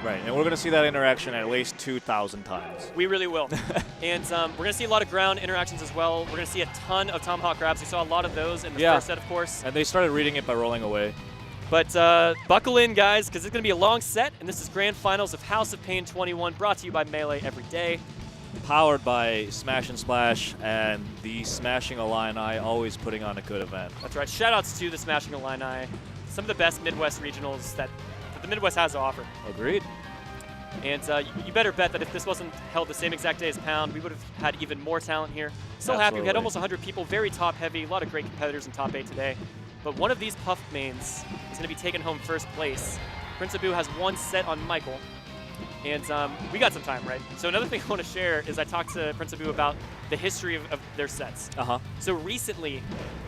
Right, and we're going to see that interaction at least 2,000 times. We really will. And we're going to see a lot of ground interactions as well. We're going to see a ton of tomahawk grabs. We saw a lot of those in the first set, of course. And they started reading it by rolling away. But buckle in, guys, because it's going to be a long set, and this is Grand Finals of House of Paign 21, brought to you by Melee every day. Powered by Smash and Splash and the Smashing Illini, always putting on a good event. That's right. Shoutouts to the Smashing Illini, some of the best Midwest regionals that the Midwest has to offer. Agreed. And you better bet that if this wasn't held the same exact day as Pound, we would have had even more talent here. So happy. We had almost 100 people, very top-heavy, a lot of great competitors in top 8 today. But one of these Puff mains is going to be taking home first place. Prince Abu has one set on Michael. And we got some time, right? So another thing I want to share is I talked to Prince Abu about the history of their sets. So recently,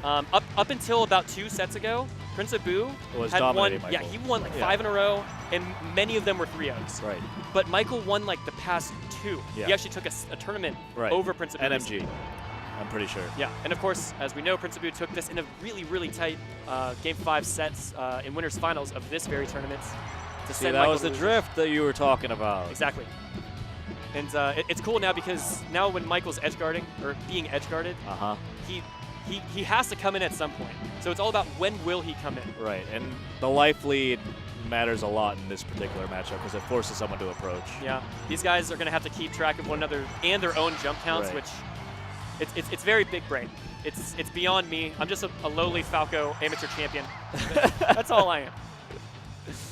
up until about 2 sets ago, Prince Abu had won. Michael. Yeah, he won like 5 in a row, and many of them were 3-0s. Right. But Michael won like the past 2. Yeah. He actually took a tournament over Prince Abu. NMG, I'm pretty sure. Yeah, and of course, as we know, Prince Abu took this in a really, really tight Game 5 sets in winners finals of this very tournament. See, that was the drift that you were talking about. Exactly. And it's cool now because now when Michael's edge guarding, or being edge guarded, he has to come in at some point. So it's all about when will he come in. Right, and the life lead matters a lot in this particular matchup because it forces someone to approach. Yeah, these guys are going to have to keep track of one another and their own jump counts, which it's very big brain. It's beyond me. I'm just a lowly Falco amateur champion. That's all I am.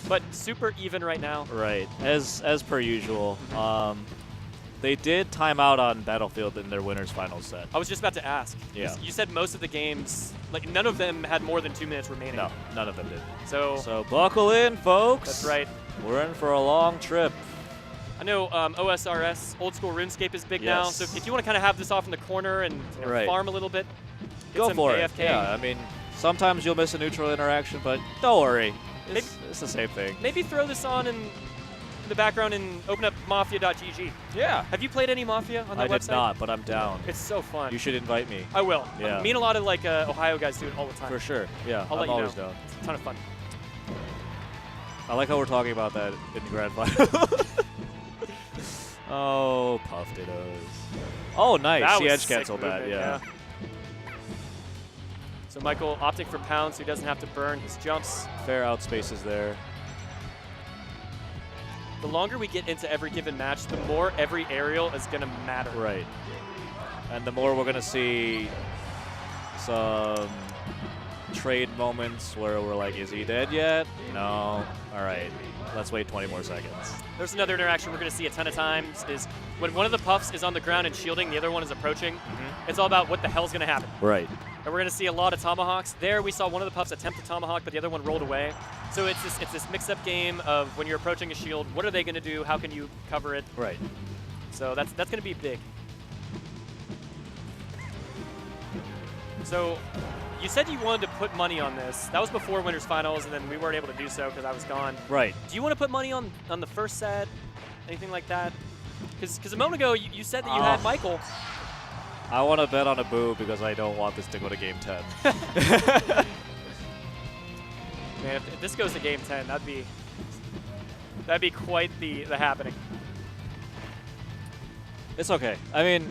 But super even right now. Right, as per usual. They did time out on Battlefield in their winners final set. I was just about to ask. Yeah. You said most of the games, like none of them had more than 2 minutes remaining. No, none of them did. So buckle in, folks. That's right. We're in for a long trip. I know OSRS, Old School RuneScape, is big now. So if you want to kind of have this off in the corner and farm a little bit, go for AFK. it. Yeah, I mean, sometimes you'll miss a neutral interaction, but don't worry. It's the same thing. Maybe throw this on in the background and open up Mafia.gg. Yeah. Have you played any Mafia on that website? I did not, but I'm down. It's so fun. You should invite me. I will. Yeah. Me and a lot of like Ohio guys do it all the time. For sure. Yeah, I'll let you always know. down. It's a ton of fun. I like how we're talking about that in the grand final. Oh, Puff Dittos. Oh, nice. He edge canceled that. Yeah. So Michael opting for Pound so he doesn't have to burn his jumps. Fair outspaces there. The longer we get into every given match, the more every aerial is going to matter. Right. And the more we're going to see some trade moments where we're like, is he dead yet? No. All right. Let's wait 20 more seconds. There's another interaction we're going to see a ton of times is when one of the Puffs is on the ground and shielding, the other one is approaching. It's all about what the hell's going to happen. Right. And we're going to see a lot of tomahawks. There we saw one of the Puffs attempt a tomahawk, but the other one rolled away. So it's this mix-up game of when you're approaching a shield, what are they going to do? How can you cover it? Right. So that's going to be big. So you said you wanted to put money on this. That was before Winners Finals, and then we weren't able to do so because I was gone. Right. Do you want to put money on the first set? Anything like that? Because a moment ago you said that you had Michael. I want to bet on a boo because I don't want this to go to Game 10. Man, if this goes to Game 10, that'd be quite the happening. It's okay. I mean,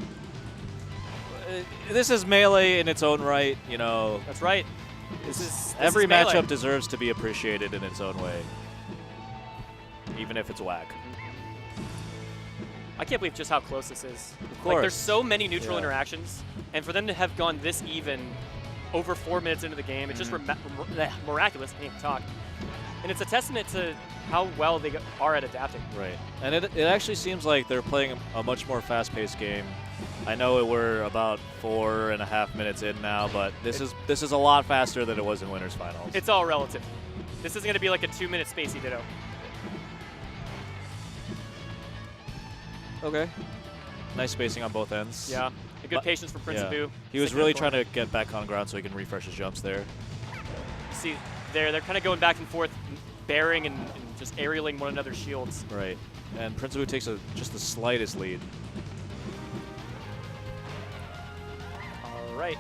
this is Melee in its own right, you know. That's right. Every matchup deserves to be appreciated in its own way, even if it's whack. I can't believe just how close this is. Of course. Like, there's so many neutral interactions, and for them to have gone this even over 4 minutes into the game, it's just miraculous. I can't even talk. And it's a testament to how well they are at adapting. Right. And it actually seems like they're playing a much more fast-paced game. I know we're about 4.5 minutes in now, but this is a lot faster than it was in Winners Finals. It's all relative. This is going to be like a 2-minute Spacey Ditto. Okay. Nice spacing on both ends. Yeah. A good patience from Prince Abu. He was really trying to get back on ground so he can refresh his jumps there. See, they're kind of going back and forth, bearing and just aerialing one another's shields. Right. And Prince Abu takes just the slightest lead. All right.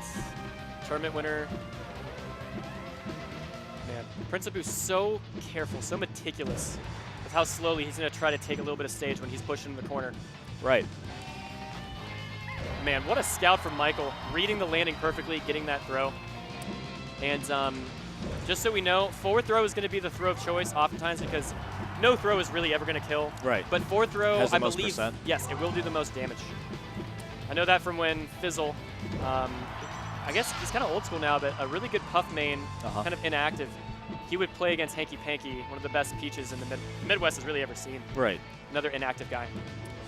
Tournament winner. Man, Prince Abu's so careful, so meticulous with how slowly he's going to try to take a little bit of stage when he's pushing in the corner. Right. Man, what a scout from Michael, reading the landing perfectly, getting that throw. And just so we know, forward throw is going to be the throw of choice oftentimes because no throw is really ever going to kill. Right. But forward throw, Has the I most believe, percent. yes, it will do the most damage. I know that from when Fizzle, I guess he's kind of old school now, but a really good puff main, kind of inactive. He would play against Hanky Panky, one of the best peaches in the Midwest has really ever seen. Right. Another inactive guy.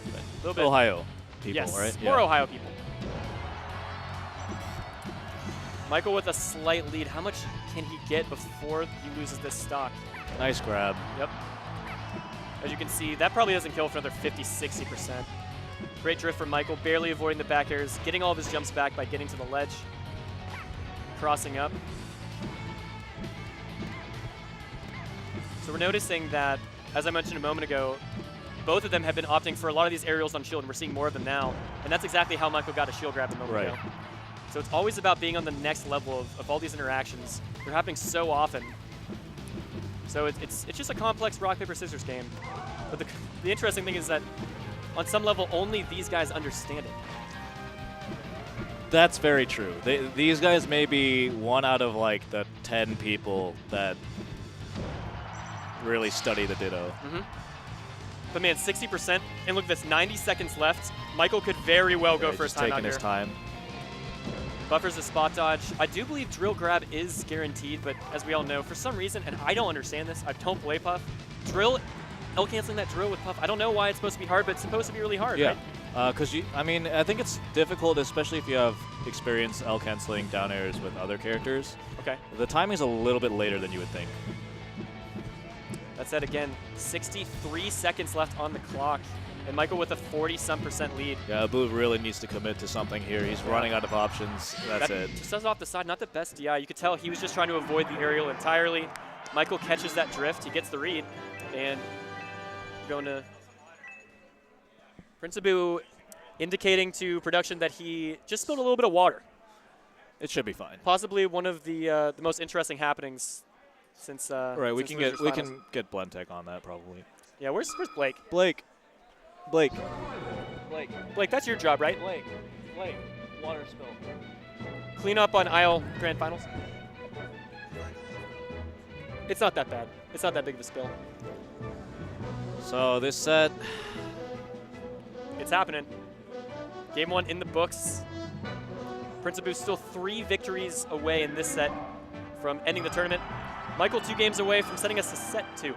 But a little bit. Ohio people, yes, right? More Ohio people. Michael with a slight lead. How much can he get before he loses this stock? Nice grab. Yep. As you can see, that probably doesn't kill for another 50, 60%. Great drift from Michael, barely avoiding the back airs, getting all of his jumps back by getting to the ledge, crossing up. So we're noticing that, as I mentioned a moment ago, both of them have been opting for a lot of these aerials on shield, and we're seeing more of them now. And that's exactly how Michael got a shield grab a moment ago. So it's always about being on the next level of all these interactions. They're happening so often. So it's just a complex rock, paper, scissors game. But the interesting thing is that on some level, only these guys understand it. That's very true. These guys may be one out of like the 10 people that really study the Ditto. But man, 60%, and look, that's 90 seconds left. Michael could very well go for his time out taking his here. time. Buffers a spot dodge. I do believe drill grab is guaranteed, but as we all know, for some reason, and I don't understand this, I don't play Puff, drill, L-canceling that drill with Puff, I don't know why it's supposed to be hard, but it's supposed to be really hard, yeah. right? Because I mean, I think it's difficult, especially if you have experience L-canceling down airs with other characters. Okay. The timing's a little bit later than you would think. That said, again, 63 seconds left on the clock, and Michael with a 40-some% lead. Yeah, Abu really needs to commit to something here. He's running out of options. That's it. Just does it off the side, not the best DI. You could tell he was just trying to avoid the aerial entirely. Michael catches that drift, he gets the read, and going to Prince Abu indicating to production that he just spilled a little bit of water. It should be fine. Possibly one of the most interesting happenings since right, we since can get Blendtech on that probably. Yeah, where's Blake? Blake, that's your job, right? Blake, water spill. Clean up on aisle grand finals. It's not that bad. It's not that big of a spill. So this set, it's happening. Game 1 in the books. Prince Abu still 3 victories away in this set from ending the tournament. Michael 2 games away from sending us to set 2.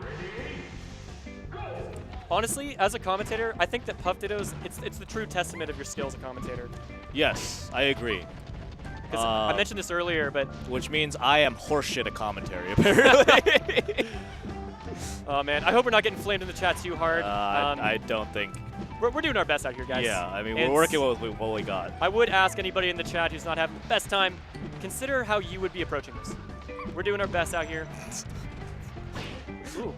Honestly, as a commentator, I think that Puff Dittos, it's the true testament of your skill as a commentator. yes, I agree. I mentioned this earlier, but... Which means I am horseshit at commentary, apparently. Oh, man. I hope we're not getting flamed in the chat too hard. I don't think. We're doing our best out here, guys. Yeah, I mean, And we're working with what we got. I would ask anybody in the chat who's not having the best time, consider how you would be approaching this. We're doing our best out here. Ooh.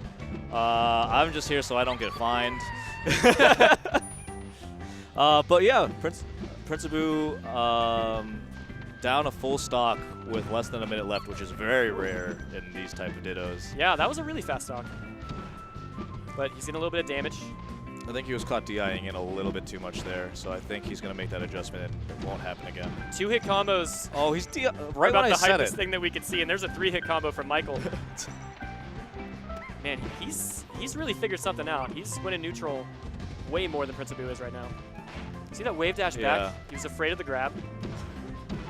I'm just here so I don't get fined. But yeah, Prince Abu down a full stock with less than a minute left, which is very rare in these type of Dittos. Yeah, that was a really fast stock. But he's getting a little bit of damage. I think he was caught DIing in a little bit too much there, so I think he's going to make that adjustment and it won't happen again. 2-hit combos. Oh, he's right about when the I said hypest it. thing that we could see, and there's a 3-hit combo from Michael. Man, he's really figured something out. He's winning neutral way more than Prince Abu is right now. See that wave dash back? He was afraid of the grab.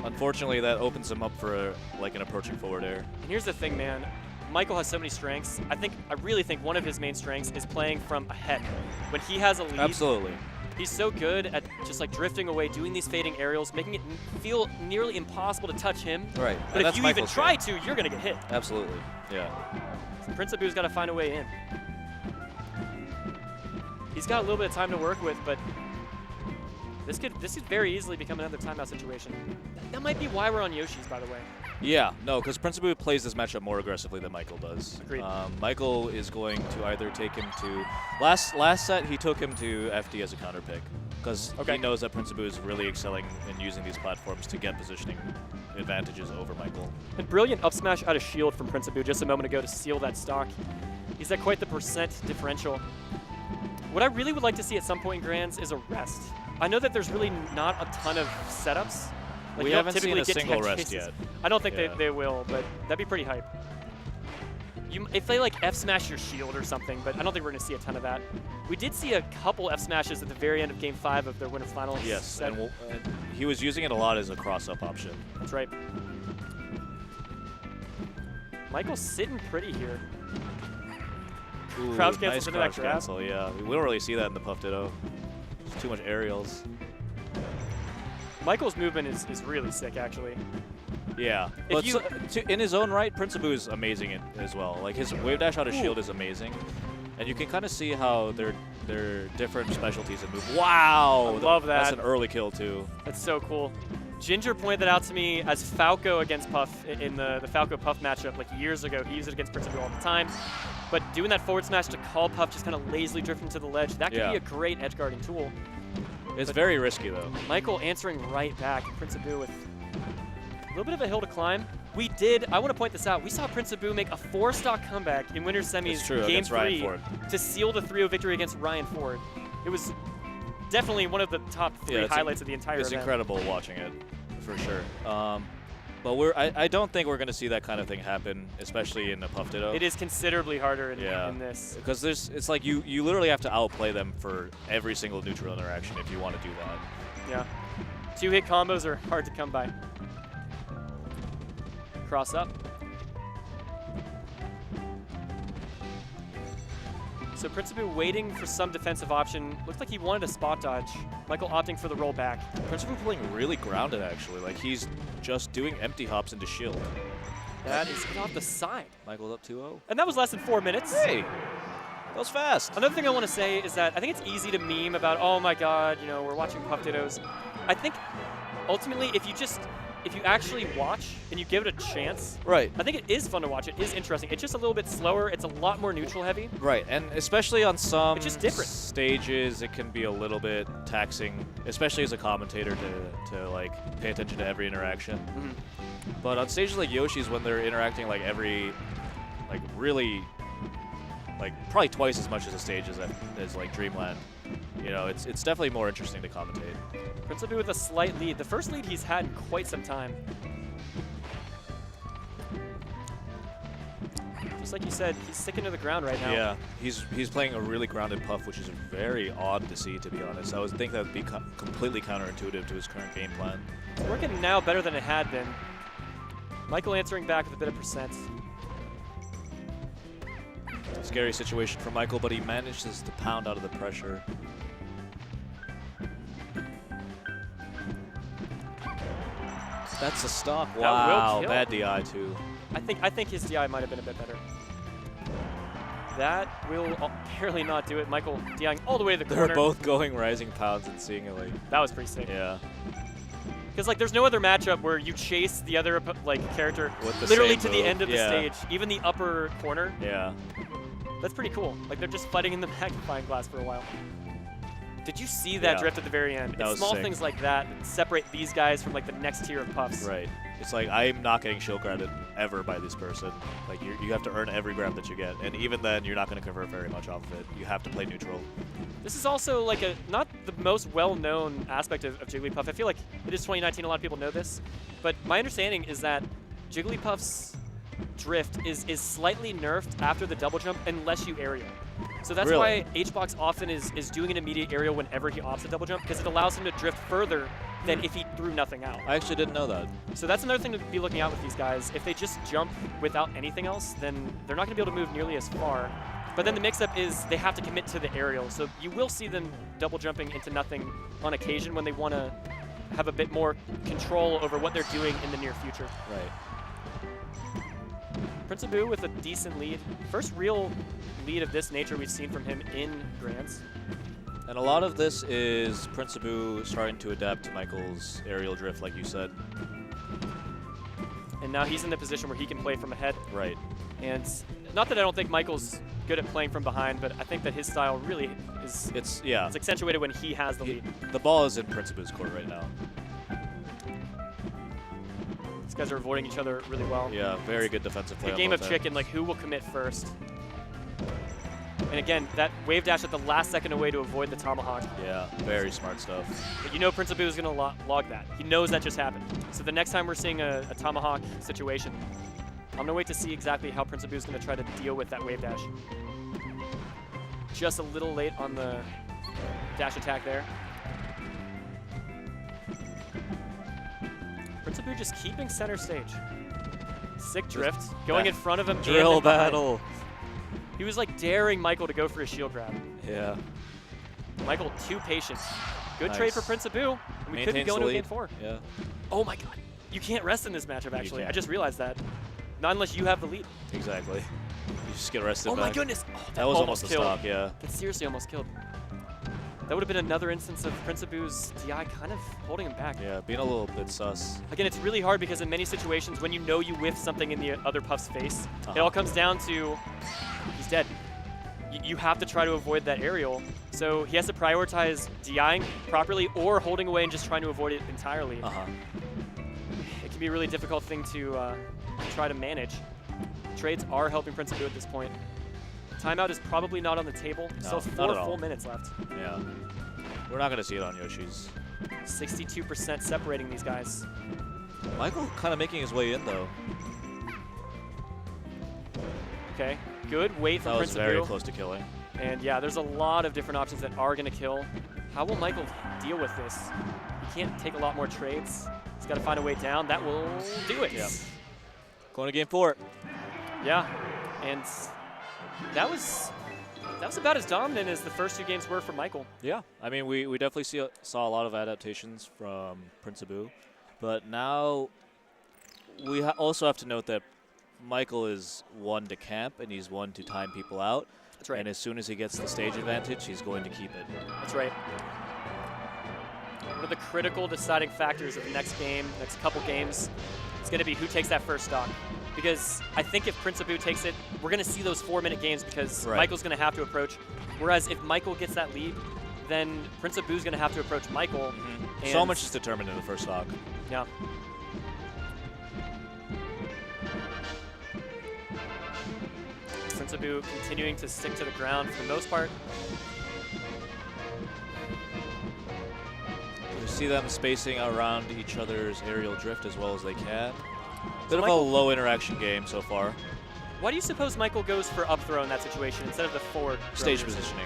Unfortunately, that opens him up for like an approaching forward air. And here's the thing, man. Michael has so many strengths. I really think one of his main strengths is playing from ahead. When he has a lead, Absolutely. he's so good at just like drifting away, doing these fading aerials, making it feel nearly impossible to touch him. Right. But And if you even try to, you're going to get hit. Absolutely. Yeah. So Prince Abu's got to find a way in. He's got a little bit of time to work with, but this could very easily become another timeout situation. That might be why we're on Yoshi's, by the way. Yeah, no, because Prince Abu plays this matchup more aggressively than Michael does. Agreed. Michael is going to either take him to last set he took him to FD as a counter pick because he knows that Prince Abu is really excelling in using these platforms to get positioning advantages over Michael. And brilliant up smash out of shield from Prince Abu just a moment ago to seal that stock. He's at quite the percent differential. What I really would like to see at some point in Grands is a rest. I know that there's really not a ton of setups. Like We you don't haven't seen typically a get single tech rest chases. yet. I don't think Yeah. they will, but that'd be pretty hype. If they like F smash your shield or something, but I don't think we're going to see a ton of that. We did see a couple F smashes at the very end of Game 5 of their winter finals. Yes, set. and he was using it a lot as a cross-up option. That's right. Michael's sitting pretty here. Ooh, Crouch cancels nice into that crouch grab. cancel, yeah. We don't really see that in the Puff Ditto. There's too much aerials. Michael's movement is really sick, actually. Yeah, If but you- in his own right, Principoo is amazing as well. Like his wave dash out of Ooh. shield is amazing, and you can kind of see how they're different specialties in move. Wow, I love That's that. an early kill too. That's so cool. Ginger pointed that out to me as Falco against Puff in the Falco Puff matchup like years ago. He used it against Principoo all the time. But doing that forward smash to call Puff just kind of lazily drifting to the ledge, that could Yeah. be a great edge guarding tool. It's very risky though. Michael answering right back. Principoo with a little bit of a hill to climb. I want to point this out, we saw Principoo make a 4-stock comeback in Winter Semis It's true, Game against Ryan 3 Ford. to seal the 3-0 victory against Ryan Ford. It was definitely one of the top 3 it's highlights of the entire It's event. incredible watching it, for sure. But I don't think we're going to see that kind of thing happen, especially in the Puff Ditto. It is considerably harder in Yeah. this. Because it's like you literally have to outplay them for every single neutral interaction if you want to do that. Yeah. 2-hit combos are hard to come by. Cross up. So Principoo waiting for some defensive option. Looked like he wanted a spot dodge. Michael opting for the roll back. Principoo playing really grounded actually. Like he's just doing empty hops into shield. That is off the side. Michael's up 2-0. And that was less than 4 minutes. Hey, that was fast. Another thing I want to say is that I think it's easy to meme about, oh my god, you know, we're watching Puff Dittos. I think ultimately if you actually watch and you give it a chance, Right. I think it is fun to watch. It is interesting. It's just a little bit slower. It's a lot more neutral heavy. Right, and especially on some It's just different. stages, it can be a little bit taxing, especially as a commentator to like pay attention to every interaction. But on stages like Yoshi's, when they're interacting like really, like probably twice as much as a stage as like Dreamland, you know, it's definitely more interesting to commentate. Principoo with a slight lead. The first lead he's had in quite some time. Just like you said, he's sticking to the ground right now. Yeah, he's playing a really grounded Puff, which is very odd to see, to be honest. I would think that would be completely counterintuitive to his current game plan. It's working now better than it had been. Michael answering back with a bit of percent. Scary situation for Michael, but he manages to pound out of the pressure. That's a stock. That will Wow, kill. bad DI too. I think his DI might have been a bit better. That will barely not do it. Michael DIing all the way to the corner. They're both going rising pounds and seeing it like, That was pretty sick. yeah. Because like, there's no other matchup where you chase the other character With the literally same to the move. end of the Yeah. stage, even the upper corner. Yeah. That's pretty cool. Like they're just fighting in the magnifying glass for a while. Did you see that Yeah. drift at the very end? That It's was small sick. things like that that separate these guys from like the next tier of Puffs. Right. It's like, I'm not getting shield grounded ever by this person. Like, you have to earn every grab that you get. And even then, you're not going to convert very much off of it. You have to play neutral. This is also like not the most well-known aspect of Jigglypuff. I feel like it is 2019, a lot of people know this. But my understanding is that Jigglypuff's drift is slightly nerfed after the double jump unless you aerial. So that's Really? why HBox often is doing an immediate aerial whenever he opts a double jump, because it allows him to drift further than if he threw nothing out. I actually didn't know that. So that's another thing to be looking out with these guys. If they just jump without anything else, then they're not going to be able to move nearly as far. But then the mix-up is they have to commit to the aerial. So you will see them double jumping into nothing on occasion when they want to have a bit more control over what they're doing in the near future. Right. Principoo with a decent lead. First real lead of this nature we've seen from him in Grands. And a lot of this is Principoo starting to adapt to Michael's aerial drift, like you said. And now he's in the position where he can play from ahead. Right. And not that I don't think Michael's good at playing from behind, but I think that his style really is It's, yeah. it's accentuated when he has the He- lead. the ball is in Principoo's court right now. These guys are avoiding each other really well. Yeah, very good defensive play A on game both of ends. chicken, like who will commit first? And again, that wave dash at the last second away to avoid the tomahawk. Yeah, very smart stuff. But you know Prince Abu is going to log that. He knows that just happened. So the next time we're seeing a tomahawk situation, I'm going to wait to see exactly how Prince Abu is going to try to deal with that wave dash. Just a little late on the dash attack there. Prince Abu just keeping center stage. Sick drift, going in front of him. Drill battle. He was like daring Michael to go for a shield grab. Yeah. Michael, too patient. Good Nice. trade for Prince Abu. And we could be Maintains going the to game lead. 4. Yeah. Oh my god. You can't rest in this matchup, actually. I can't. just realized that. Not unless you have the lead. Exactly. You just get arrested Oh back. my goodness. Oh, That was almost a killed. stock, yeah. That seriously almost killed. That would have been another instance of Prince Abu's DI kind of holding him back. Yeah, being a little bit sus. Again, it's really hard because in many situations, when you know you whiff something in the other Puff's face, it all comes down to he's dead. You have to try to avoid that aerial. So he has to prioritize DIing properly or holding away and just trying to avoid it entirely. It can be a really difficult thing to try to manage. Trades are helping Prince Abu at this point. Timeout is probably not on the table. No, Still not 4 at all. full minutes left. Yeah. We're not going to see it on Yoshi's. 62% separating these guys. Michael kind of making his way in, though. Okay, good wait from That was Prince very Abu. close to killing. And yeah, there's a lot of different options that are going to kill. How will Michael deal with this? He can't take a lot more trades. He's got to find a way down. That will do it. Yeah. Going to game 4. Yeah, and that was about as dominant as the first 2 games were for Michael. Yeah. I mean, we definitely saw a lot of adaptations from Prince Abu. But now we also have to note that Michael is one to camp and he's one to time people out. That's right. And as soon as he gets the stage advantage, he's going to keep it. That's right. One of the critical deciding factors of the next game, next couple games, is going to be who takes that first stock. Because I think if Prince Abu takes it, we're going to see those 4-minute games because Michael's going to have to approach. Whereas if Michael gets that lead, then Prince Abu's going to have to approach Michael. And So much is determined in the first stock. Yeah. Prince Abu continuing to stick to the ground for the most part. You see them spacing around each other's aerial drift as well as they can. Bit of Michael, a low interaction game so far. why do you suppose Michael goes for up throw in that situation instead of the forward throw? Stage positioning,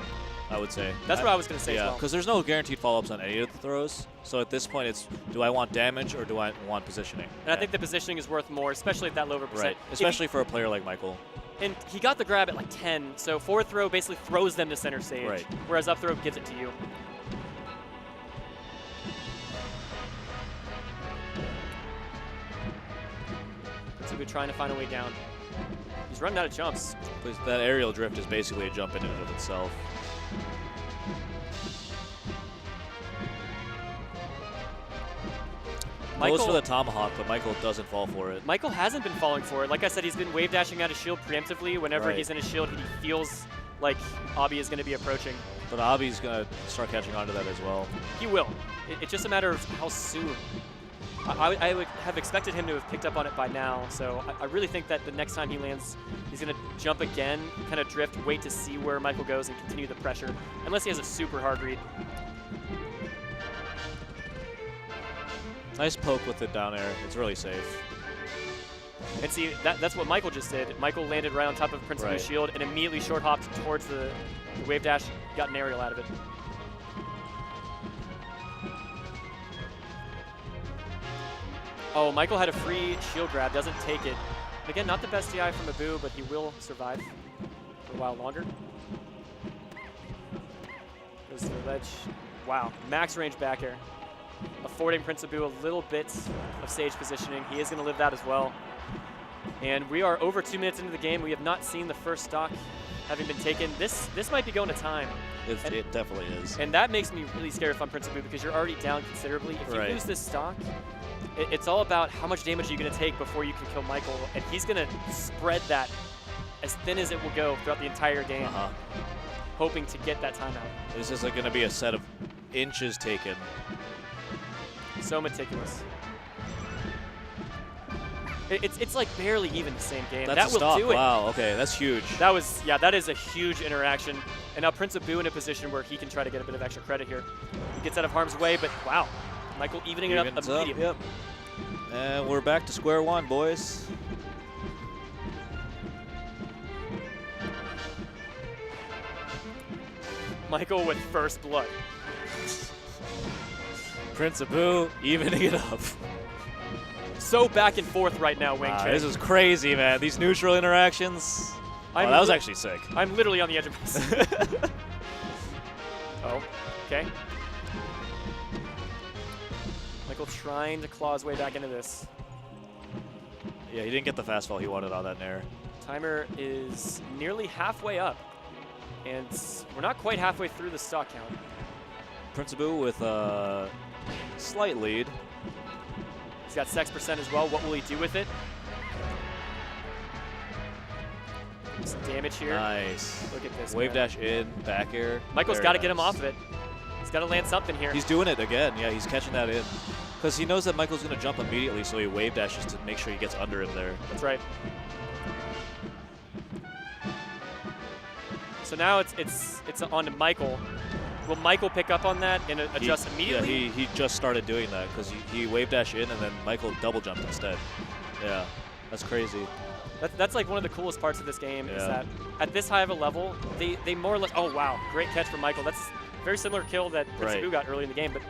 I would say. That's what I was going to say as Yeah, well. because there's no guaranteed follow-ups on any of the throws. So at this point, it's do I want damage or do I want positioning? And I think the positioning is worth more, especially at that lower percent. Right, especially for a player like Michael. And he got the grab at like 10, so forward throw basically throws them to center stage, Right. whereas up throw gives it to you. So we're trying to find a way down. He's running out of jumps. But that aerial drift is basically a jump in and of itself. Goes for the tomahawk, but Michael doesn't fall for it. Michael hasn't been falling for it. Like I said, he's been wave dashing out of shield preemptively. Whenever he's in a shield, he feels like Abi is going to be approaching. But Abi's going to start catching on to that as well. He will. It's just a matter of how soon. I would have expected him to have picked up on it by now, so I really think that the next time he lands, he's going to jump again, kind of drift, wait to see where Michael goes and continue the pressure, unless he has a super hard read. Nice poke with the down air. It's really safe. And see, that's what Michael just did. Michael landed right on top of Prince Abu's shield and immediately short hopped towards the wave dash, got an aerial out of it. Oh, Michael had a free shield grab, doesn't take it. Again, not the best DI from Abu, but he will survive for a while longer. Goes to the ledge. Wow, max range back air. Affording Prince Abu a little bit of stage positioning. He is going to live that as well. And we are over 2 minutes into the game. We have not seen the first stock having been taken. This might be going to time. It definitely is. And that makes me really scared if I'm Prince Abu because you're already down considerably. If you lose this stock, it's all about how much damage are you going to take before you can kill Michael. And he's going to spread that as thin as it will go throughout the entire game, hoping to get that timeout. This is going to be a set of inches taken. So meticulous. It's like barely even the same game. That's that a will stock. do it. Wow, okay, that's huge. That was, yeah, that is a huge interaction. And now Prince Abu in a position where he can try to get a bit of extra credit here. He gets out of harm's way, but wow. Michael evening it up immediately. Yep. And we're back to square one, boys. Michael with first blood. Prince Abu evening it up. So back and forth right now, Wing Chun. This is crazy, man. These neutral interactions. Oh, that was actually sick. I'm literally on the edge of my seat. Oh, okay. Michael trying to claw his way back into this. Yeah, he didn't get the fastball he wanted on that nair. Timer is nearly halfway up, and we're not quite halfway through the stock count. Prince Abu with a slight lead. He's got sex percent as well. What will he do with it? Some damage here. Nice. Look at this. Wave man. dash in, back air. Michael's got to get him off of it. He's got to land something here. He's doing it again. Yeah, he's catching that in. Because he knows that Michael's going to jump immediately, so he wave dashes to make sure he gets under him there. That's right. So now it's on to Michael. Will Michael pick up on that and adjust immediately? Yeah, he just started doing that because he wave dash in and then Michael double jumped instead. Yeah, that's crazy. That's like one of the coolest parts of this game is that at this high of a level, they more or less, oh wow, great catch from Michael. That's a very similar kill that Prince Abu got early in the game, but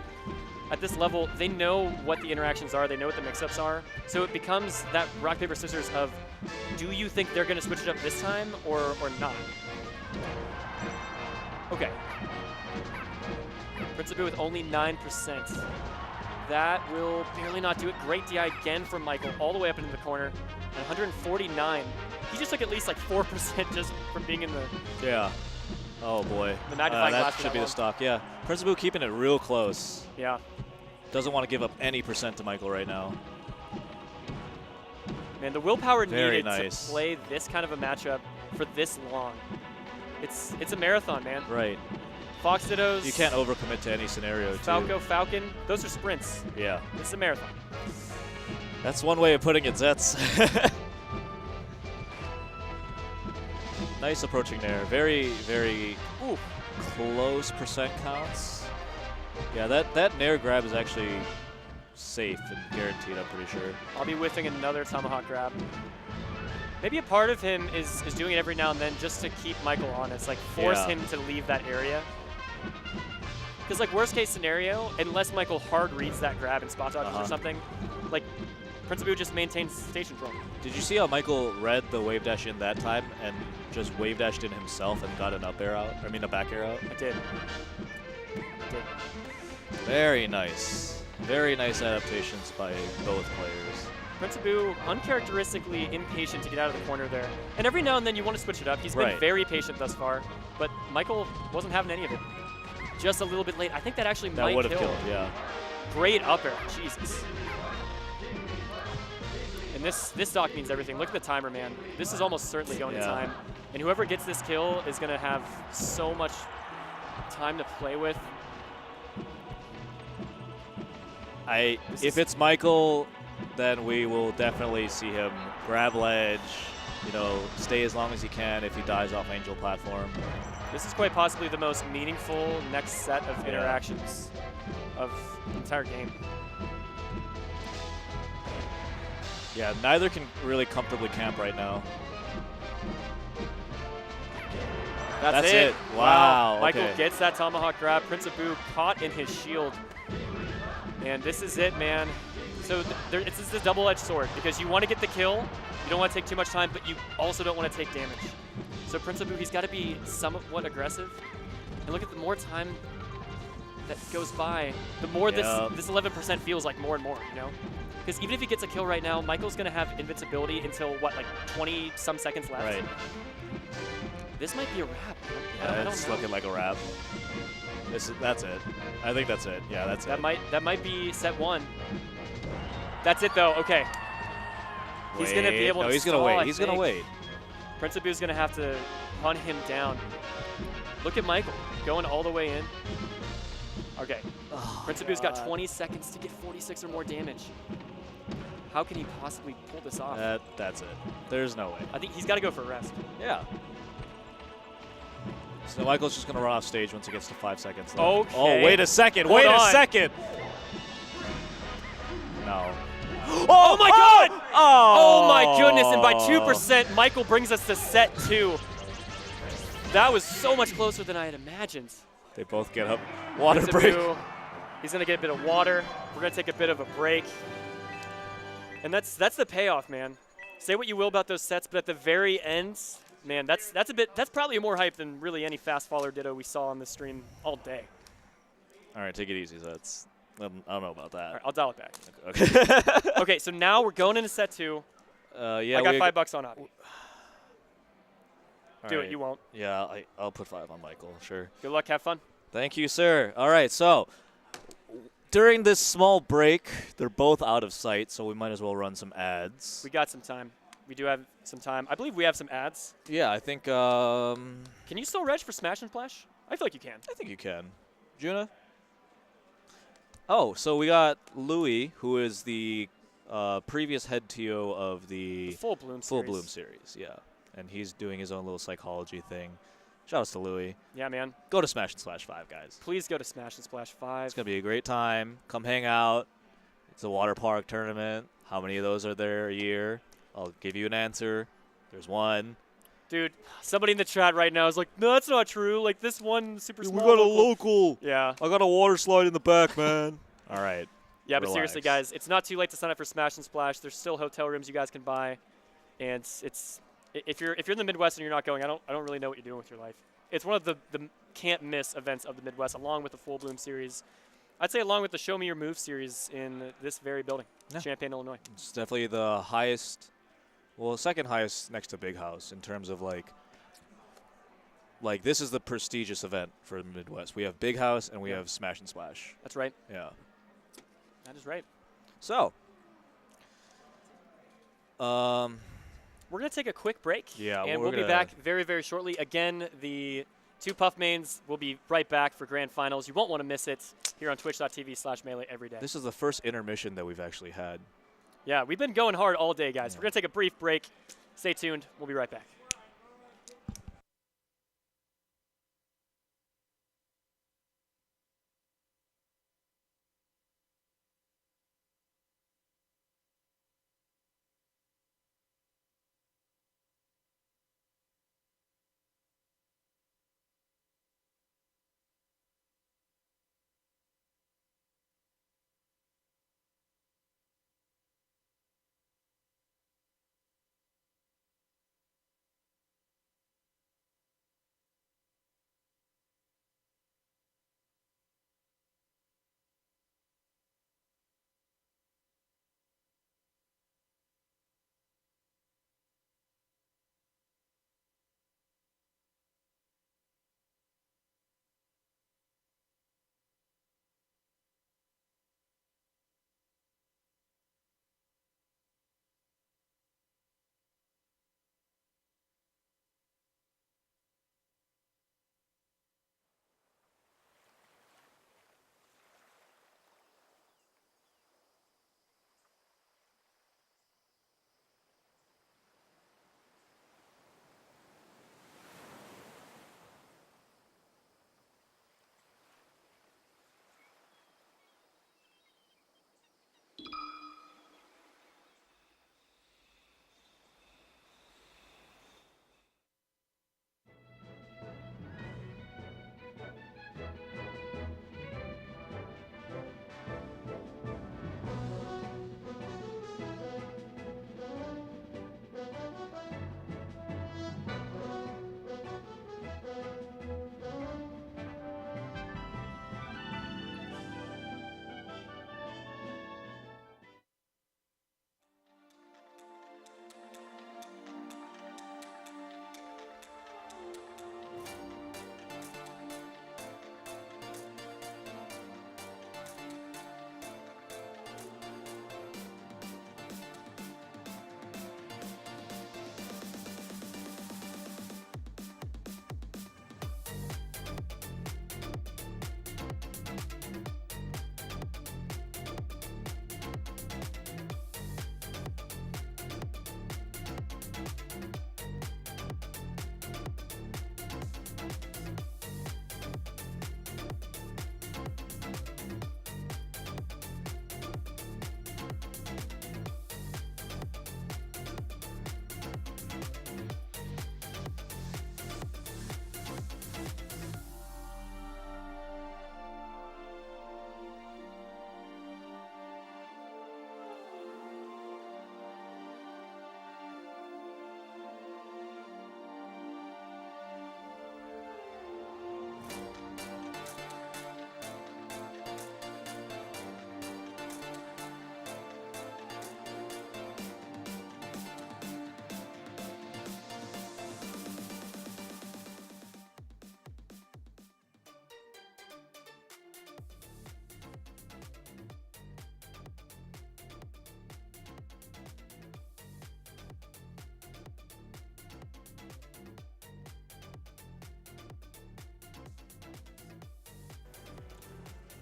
at this level, they know what the interactions are, they know what the mix-ups are, so it becomes that rock, paper, scissors of, do you think they're gonna switch it up this time or not? Okay. Prince Abu with only 9%. That will barely not do it. Great DI again from Michael, all the way up into the corner. And 149. He just took at least like 4% just from being in the... Yeah. Oh boy. The magnifying glass that should be the stock, yeah. Prince Abu keeping it real close. Yeah. Doesn't want to give up any percent to Michael right now. Man, the willpower Very needed nice. to play this kind of a matchup for this long. It's a marathon, man. Right. Fox Dittos. You can't overcommit to any scenario, too. Falco, Falcon, those are sprints. Yeah. It's a marathon. That's one way of putting it, Zets. Nice approaching there. Very, very close percent counts. Yeah, that nair grab is actually safe and guaranteed, I'm pretty sure. I'll be whiffing another tomahawk grab. Maybe a part of him is doing it every now and then just to keep Michael honest, like force him to leave that area. Because like worst case scenario, unless Michael hard reads that grab and spot dodges or something, like Prince Abu just maintains station control. Did you see how Michael read the wave dash in that time and just wave dashed in himself and got an up air out? I mean, a back air out? I did. Very nice. Very nice adaptations by both players. Prince Abu uncharacteristically impatient to get out of the corner there. And every now and then you want to switch it up. He's been very patient thus far, but Michael wasn't having any of it. Just a little bit late. I think that actually might would have kill. killed, yeah. Great up air. Jesus. And this stock means everything. Look at the timer, man. This is almost certainly going to time. And whoever gets this kill is going to have so much time to play with. If it's Michael, then we will definitely see him grab ledge, you know, stay as long as he can if he dies off Angel platform. This is quite possibly the most meaningful next set of interactions of the entire game. Yeah, neither can really comfortably camp right now. That's it. Wow. Michael gets that tomahawk grab. Prince Abu caught in his shield. And this is it, man. So it's a double-edged sword because you want to get the kill, you don't want to take too much time, but you also don't want to take damage. So Prince Abu, he's got to be somewhat aggressive. And look at the more time that goes by, the more this 11% feels like more and more, you know? Because even if he gets a kill right now, Michael's going to have invincibility until, what, like 20-some seconds left? Right. This might be a wrap. Yeah, it's looking like a wrap. That's it. I think that's it. Yeah, that's it. That might be set one. That's it, though. Okay. He's going to be able to he's going to wait. He's going to wait. Prince Abu's going to have to hunt him down. Look at Michael going all the way in. Okay. Prince Abu's got 20 seconds to get 46 or more damage. How can he possibly pull this off? That's it. There's no way. I think he's got to go for a rest. Yeah. So Michael's just going to run off stage once he gets to 5 seconds left. Okay. Oh, wait a second. Hold wait on. a second. No. Oh my God! Oh, Oh my goodness, and by 2%, Michael brings us to set 2. That was so much closer than I had imagined. They both get up. Water Gets a break. He's gonna get a bit of water. We're gonna take a bit of a break. And that's the payoff, man. Say what you will about those sets, but at the very end, man, that's probably more hype than really any fast faller ditto we saw on the stream all day. All right, take it easy. I don't know about that. All right, I'll dial it back. Okay. Okay, so now we're going into set 2. Yeah, I got $5 on Avi. All Do right. it, you won't. Yeah, I'll put 5 on Michael, sure. Good luck, have fun. Thank you, sir. All right, so during this small break, they're both out of sight, so we might as well run some ads. We got some time. We do have some time. I believe we have some ads. Yeah, I think Can you still reg for Smash and Splash? I feel like you can. I think you can. Juna? Oh, so we got Louis, who is the previous head TO of the Full Bloom Full series. Bloom series, yeah. And he's doing his own little psychology thing. Shoutouts to Louis. Yeah, man. Go to Smash and Splash 5, guys. Please go to Smash and Splash 5. It's going to be a great time. Come hang out. It's a water park tournament. How many of those are there a year? I'll give you an answer. There's one. Dude, somebody in the chat right now is like, no, that's not true. Like, this one super We small got a local. local. Yeah. I got a water slide in the back, man. All right. Yeah, but Relax. seriously, guys, it's not too late to sign up for Smash and Splash. There's still hotel rooms you guys can buy. And it's if you're in the Midwest and you're not going, I don't really know what you're doing with your life. It's one of the can't miss events of the Midwest, along with the Full Bloom series. I'd say along with the Show Me Your Move series in this very building, Yeah. Champaign, Illinois. It's definitely the highest, well, second highest next to Big House in terms of like this is the prestigious event for the Midwest. We have Big House and we have Smash and Splash. That's right. Yeah. That is right. So, we're going to take a quick break. Yeah, and we're we'll be gonna- back very, very shortly. Again, the 2 Puff mains will be right back for grand finals. You won't want to miss it here on twitch.tv/melee every day. this is the first intermission that we've actually had. Yeah, we've been going hard all day, guys. Yeah. We're going to take a brief break. Stay tuned. We'll be right back.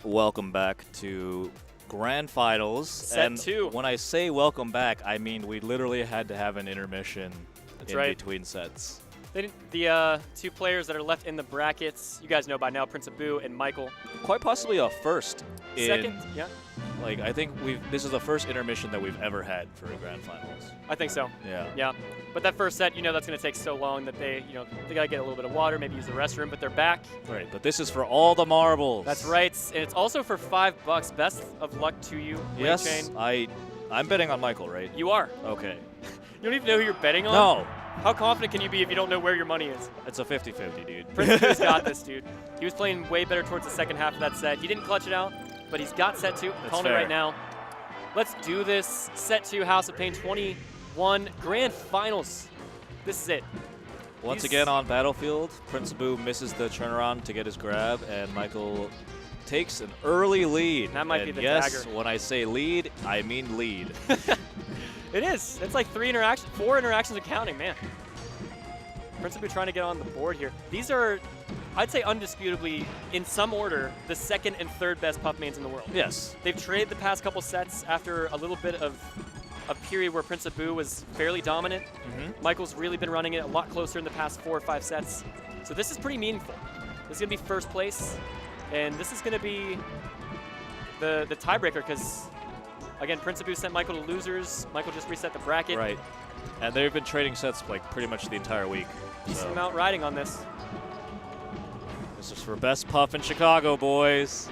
Welcome back to Grand Finals. Set and 2. When I say welcome back, I mean we literally had to have an intermission right. between sets. The 2 players that are left in the brackets, you guys know by now, Prince Abu and Michael. Quite possibly a first. Second, yeah. Like, I think this is the first intermission that we've ever had for a Grand Finals. I think so. Yeah. Yeah. But that first set, that's going to take so long that they got to get a little bit of water, maybe use the restroom, but they're back. Right, but this is for all the marbles. That's right. And it's also for $5. Best of luck to you, Yes, Chain. I'm betting on Michael, right? You are. Okay. You don't even know who you're betting on? No. How confident can you be if you don't know where your money is? It's a 50-50, dude. Prince Abu's got this, dude. He was playing way better towards the second half of that set. He didn't clutch it out, but he's got set 2. I'm calling it right now. Let's do this. Set 2, House of Paign 21 Grand Finals. This is it. Once again on Battlefield, Prince Abu misses the turnaround to get his grab, and Michael takes an early lead. That might be the yes, dagger. When I say lead, I mean lead. It is. It's like 4 interactions and counting, man. Prince Abu trying to get on the board here. These are, I'd say undisputably, in some order, the second and third best puff mains in the world. Yes. They've traded the past couple sets after a little bit of a period where Prince Abu was fairly dominant. Michael's really been running it a lot closer in the past 4 or 5 sets. So this is pretty meaningful. This is going to be first place, and this is going to be the tiebreaker because, again, Prince Abu sent Michael to losers. Michael just reset the bracket. Right. And they've been trading sets like pretty much the entire week. Decent amount riding on this. This is for best puff in Chicago, boys.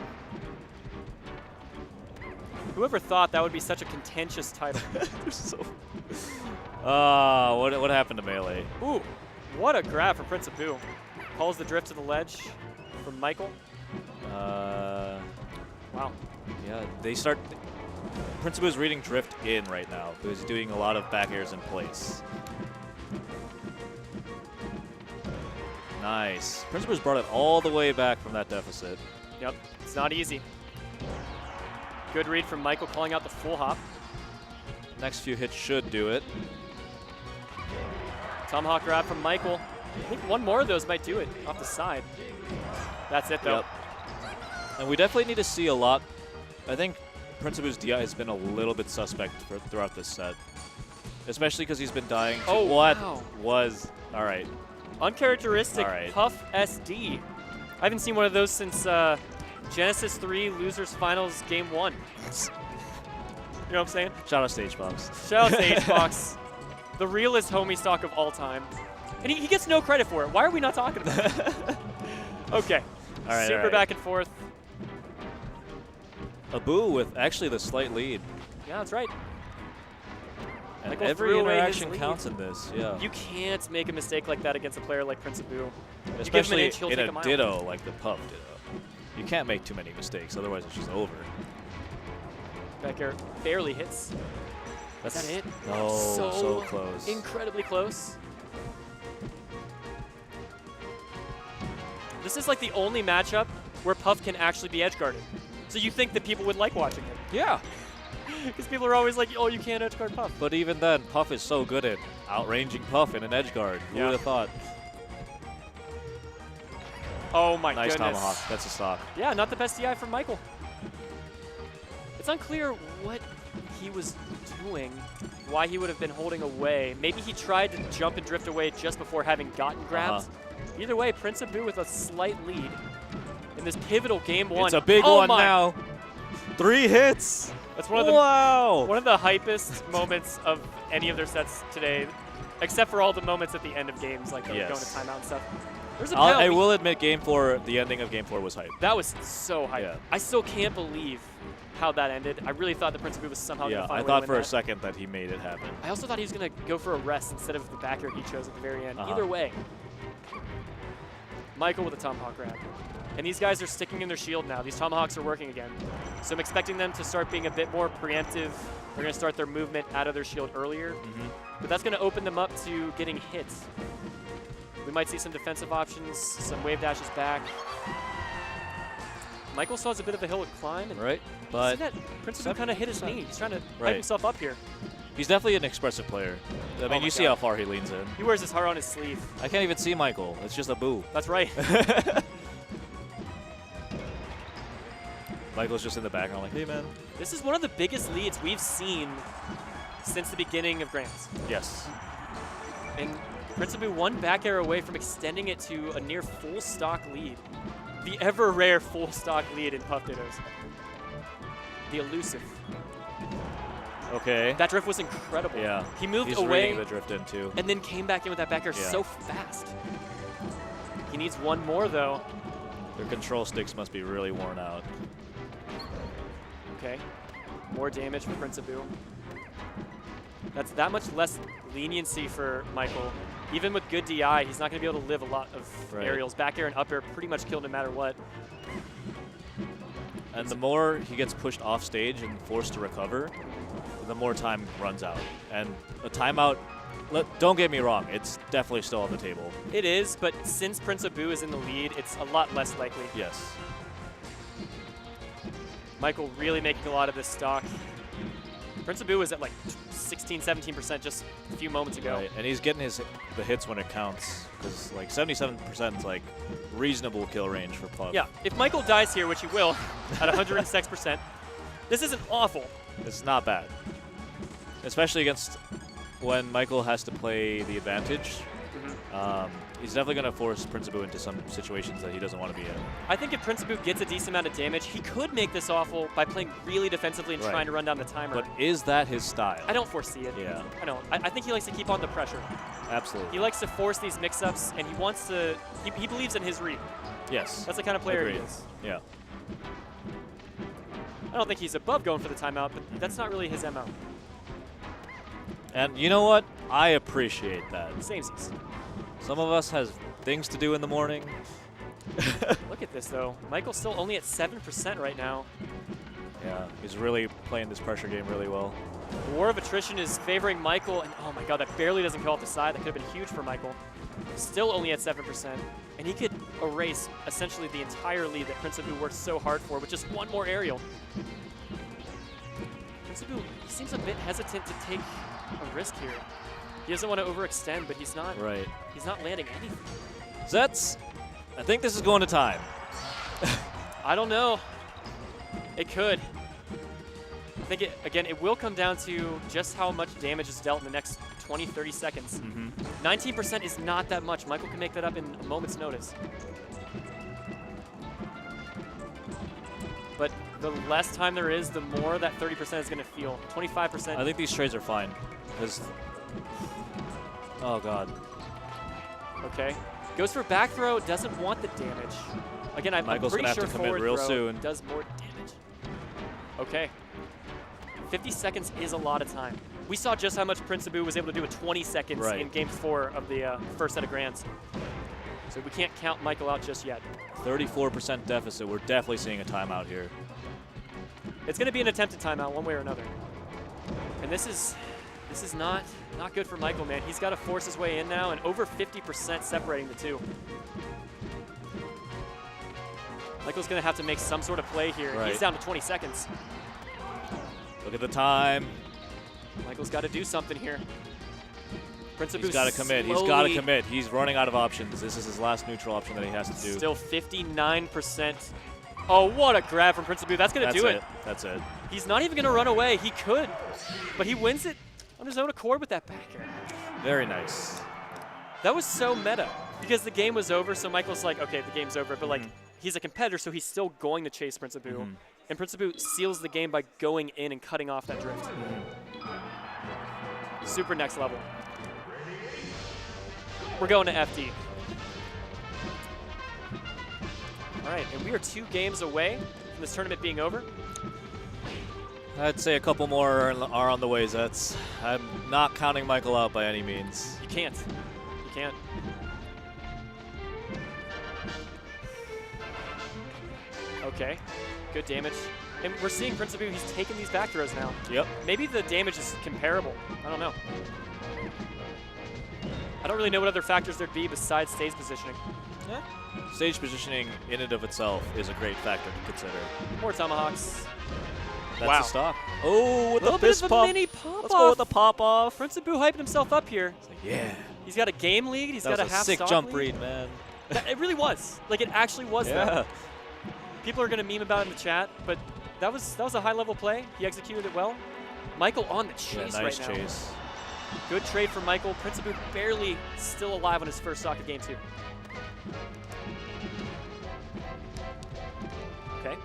Whoever thought that would be such a contentious title? What happened to Melee? Ooh, what a grab from Prince Abu. Calls the drift to the ledge from Michael. Wow. Yeah, Prince Abu is reading drift in right now because he's doing a lot of back airs in place. Nice. Prince Abu's brought it all the way back from that deficit. Yep, it's not easy. Good read from Michael calling out the full hop. Next few hits should do it. Tomahawk grab from Michael. I think one more of those might do it off the side. That's it, though. Yep. And we definitely need to see a lot. I think Prince Abu's DI has been a little bit suspect throughout this set, especially because he's been dying to wow. All right. Uncharacteristic All right. Puff SD. I haven't seen one of those since Genesis 3 Losers Finals Game 1. You know what I'm saying? Shout out Stage Box. Shout out to HBox. The realest homie stock of all time. And he gets no credit for it. Why are we not talking about it? Okay. All right, Super back and forth. Abu with actually the slight lead. Yeah, that's right. And Michael every threw away interaction his lead. counts in this, yeah. You can't make a mistake like that against a player like Prince Abu. Especially you give him an inch, he'll in take a a mile. ditto like the Puff ditto. You can't make too many mistakes, otherwise it's just over. Back air barely hits. Is that it? No, so close. Incredibly close. This is like the only matchup where Puff can actually be edge guarded. So you think that people would like watching it. Yeah. Because people are always like, oh, you can't edge guard Puff. But even then, Puff is so good at outranging Puff in an edge guard. Who would have thought? Oh my nice goodness. Tomahawk. That's a stock. Yeah, not the best DI from Michael. It's unclear what he was doing, why he would have been holding away. Maybe he tried to jump and drift away just before having gotten grabs. Either way, Prince Abu with a slight lead in this pivotal game 1. It's a big one now. 3 hits. That's one of the one of the hypest moments of any of their sets today, except for all the moments at the end of games, like going to timeout and stuff. There's a I will admit, Game 4, the ending of Game 4 was hype. That was so hype. Yeah. I still can't believe how that ended. I really thought the Prince Abu was somehow going to find a way to I win thought for that. a second that he made it happen. I also thought he was going to go for a rest instead of the back air he chose at the very end. Either way, Michael with a tomahawk grab. And these guys are sticking in their shield now. These tomahawks are working again. So I'm expecting them to start being a bit more preemptive. They're going to start their movement out of their shield earlier. But that's going to open them up to getting hits. We might see some defensive options, some wave dashes back. Michael still has a bit of a hill to climb. And but see that Prince Abu kind of hit his knee. He's trying to hype himself up here. He's definitely an expressive player. I mean, you see how far he leans in. He wears his heart on his sleeve. I can't even see Michael. It's just Abu. That's right. Michael's just in the background like, hey, man. This is one of the biggest leads we've seen since the beginning of Grands. Yes. And Principou one back air away from extending it to a near full stock lead. The ever rare full stock lead in Puff Dittos. The elusive. Okay. That drift was incredible. Yeah. He moved He's away reading the drift in too. and then came back in with that back air so fast. He needs one more though. Their control sticks must be really worn out. Okay. More damage for Principou. That's that much less leniency for Michael. Even with good DI, he's not going to be able to live a lot of aerials. Back air and up air pretty much kill no matter what. And the more he gets pushed off stage and forced to recover, the more time runs out. And a timeout, don't get me wrong, it's definitely still on the table. It is, but since Principou is in the lead, it's a lot less likely. Yes. Michael really making a lot of this stock. Principou was at like 16, 17% just a few moments ago. Right. And he's getting the hits when it counts, because like 77% is like reasonable kill range for Puff. Yeah, if Michael dies here, which he will, at 106%, this isn't awful. It's not bad. Especially against when Michael has to play the advantage. He's definitely going to force Principou into some situations that he doesn't want to be in. I think if Principou gets a decent amount of damage, he could make this awful by playing really defensively and trying to run down the timer. But is that his style? I don't foresee it. Yeah. I don't. I think he likes to keep on the pressure. Absolutely. He likes to force these mix-ups, and he wants to. He believes in his read. Yes. That's the kind of player he is. Yeah. I don't think he's above going for the timeout, but that's not really his MO. And you know what? I appreciate that. Samesies. Some of us has things to do in the morning. Look at this, though. Michael's still only at 7% right now. Yeah, he's really playing this pressure game really well. War of Attrition is favoring Michael, and oh my god, that barely doesn't go off the side. That could have been huge for Michael. Still only at 7%, and he could erase essentially the entire lead that Principou worked so hard for with just one more aerial. Principou, he seems a bit hesitant to take a risk here. He doesn't want to overextend, but he's not. Right. He's not landing anything. Zets, I think this is going to time. I don't know. It could. I think it will come down to just how much damage is dealt in the next 20, 30 seconds. 19% is not that much. Michael can make that up in a moment's notice. But the less time there is, the more that 30% is going to feel. 25%. I think these trades are fine. Because, oh god. Okay. Goes for back throw, doesn't want the damage. Again, I'm Michael's pretty gonna sure have to commit forward real throw soon. does more damage. Okay. 50 seconds is a lot of time. We saw just how much Principou was able to do with 20 seconds in Game 4 of the first set of Grands. So we can't count Michael out just yet. 34% deficit. We're definitely seeing a timeout here. It's going to be an attempted timeout one way or another. And this is not good for Michael, man. He's got to force his way in now, and over 50% separating the two. Michael's going to have to make some sort of play here. He's down to 20 seconds. Look at the time. Michael's got to do something here. Principou's He's got to commit. He's got to commit. He's running out of options. This is his last neutral option that he has to do. Still 59%. Oh, what a grab from Principou. That's going to do it. That's it. He's not even going to run away. He could, but he wins it on his own accord with that back air. Very nice. That was so meta because the game was over, so Michael's like, okay, the game's over, but like he's a competitor, so he's still going to chase Principou. And Principou seals the game by going in and cutting off that drift. Super next level. We're going to FD. All right, and we are 2 games away from this tournament being over. I'd say a couple more are on the way, Zets. I'm not counting Michael out by any means. You can't. You can't. Okay, good damage. And we're seeing Principou, he's taking these back throws now. Yep. Maybe the damage is comparable. I don't know. I don't really know what other factors there'd be besides stage positioning. Yeah. Stage positioning in and of itself is a great factor to consider. More tomahawks. That's the stock. Oh, with the fist pump. Of a mini pop Let's go with the pop off. Principou hyping himself up here. Like, yeah. He's got a game lead. He's got a half sick stock jump lead. read, man. It really was. Like, it actually was that. People are going to meme about it in the chat, but that was a high-level play. He executed it well. Michael on the chase nice right now. chase. Good trade for Michael. Prince Abu barely still alive on his first stock of game 2. Okay.